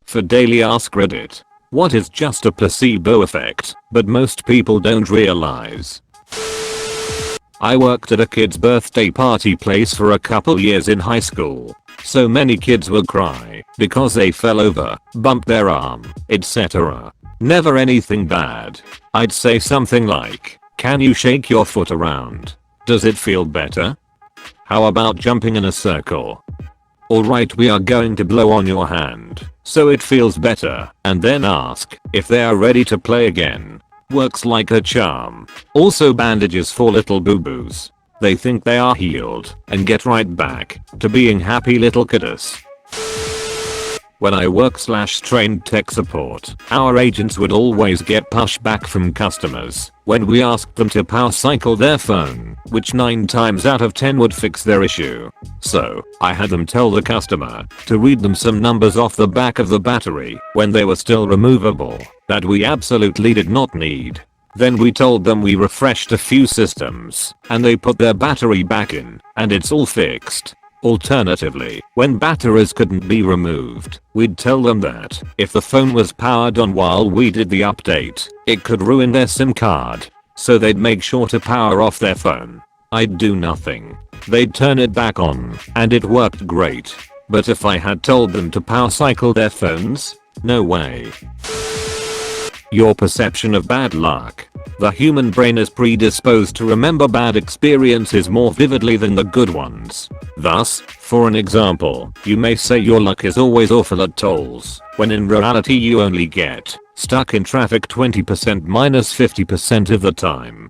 For daily ask Reddit. What is just a placebo effect, but most people don't realize. I worked at a kid's birthday party place for a couple years in high school. So many kids would cry because they fell over, bumped their arm, etc. Never anything bad. I'd say something like, "Can you shake your foot around? Does it feel better? How about jumping in a circle? Alright, we are going to blow on your hand so it feels better, and then ask if they are ready to play again." Works like a charm. Also bandages for little boo-boos. They think they are healed and get right back to being happy little kiddos. When I work/trained tech support, our agents would always get pushback from customers when we asked them to power cycle their phone, which 9 times out of 10 would fix their issue. So, I had them tell the customer to read them some numbers off the back of the battery when they were still removable that we absolutely did not need. Then we told them we refreshed a few systems and they put their battery back in and it's all fixed. Alternatively, when batteries couldn't be removed, we'd tell them that if the phone was powered on while we did the update, it could ruin their SIM card. So they'd make sure to power off their phone. I'd do nothing. They'd turn it back on and it worked great. But if I had told them to power cycle their phones, no way. Your perception of bad luck. The human brain is predisposed to remember bad experiences more vividly than the good ones. Thus, for an example, you may say your luck is always awful at tolls, when in reality you only get stuck in traffic 20% minus 50% of the time.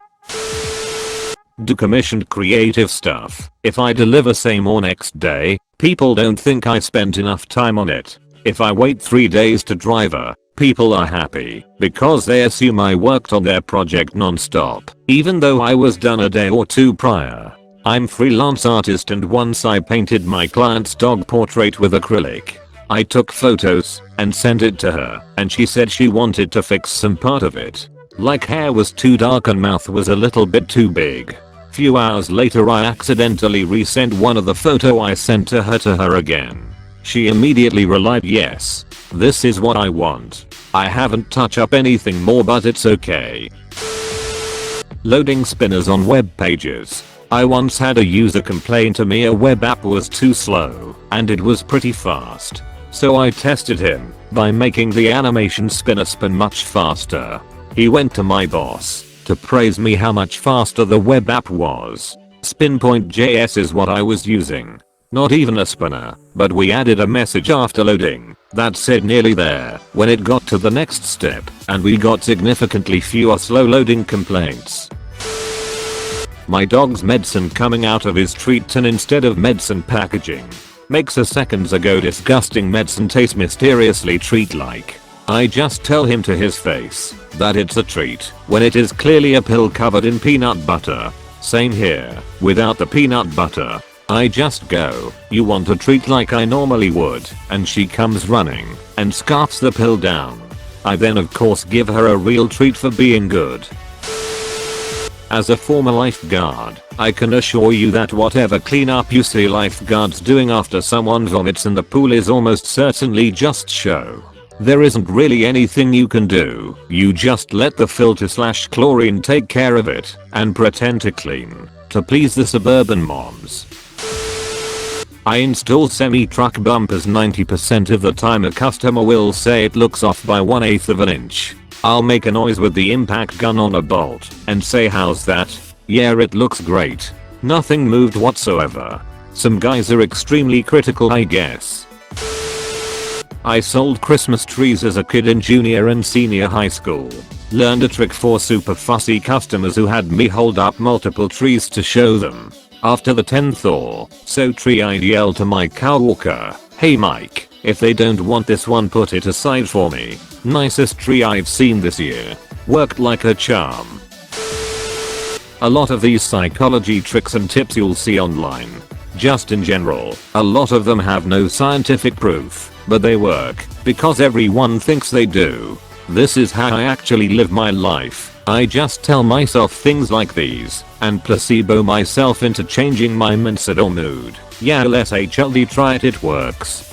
Do commissioned creative stuff. If I deliver same or next day, people don't think I spent enough time on it. If I wait 3 days to deliver, people are happy because they assume I worked on their project non-stop, even though I was done a day or 2 prior. I'm freelance artist and once I painted my client's dog portrait with acrylic. I took photos and sent it to her and she said she wanted to fix some part of it. Like hair was too dark and mouth was a little bit too big. Few hours later I accidentally resent one of the photo I sent to her again. She immediately replied, "Yes, this is what I want. I haven't touched up anything more but it's okay." Loading spinners on web pages. I once had a user complain to me a web app was too slow and it was pretty fast. So I tested him by making the animation spinner spin much faster. He went to my boss to praise me how much faster the web app was. Spin.js is what I was using. Not even a spinner, but we added a message after loading that said nearly there when it got to the next step and we got significantly fewer slow loading complaints. My dog's medicine coming out of his treat tin instead of medicine packaging makes a seconds ago disgusting medicine taste mysteriously treat-like. I just tell him to his face that it's a treat when it is clearly a pill covered in peanut butter. Same here, without the peanut butter. I just go, "You want a treat like I normally would," and she comes running and scarfs the pill down. I then of course give her a real treat for being good. As a former lifeguard, I can assure you that whatever cleanup you see lifeguards doing after someone vomits in the pool is almost certainly just show. There isn't really anything you can do, you just let the filter/chlorine take care of it and pretend to clean to please the suburban moms. I install semi-truck bumpers 90% of the time a customer will say it looks off by 1/8 of an inch. I'll make a noise with the impact gun on a bolt and say, "How's that? Yeah, it looks great. Nothing moved whatsoever." Some guys are extremely critical, I guess. I sold Christmas trees as a kid in junior and senior high school. Learned a trick for super fussy customers who had me hold up multiple trees to show them. After the 10th or so tree I'd yell to my coworker, "Hey Mike, if they don't want this one put it aside for me. Nicest tree I've seen this year." Worked like a charm. A lot of these psychology tricks and tips you'll see online. Just in general, a lot of them have no scientific proof, but they work because everyone thinks they do. This is how I actually live my life. I just tell myself things like these and placebo myself into changing my mindset or mood. Yeah, let's HLD try it, it works.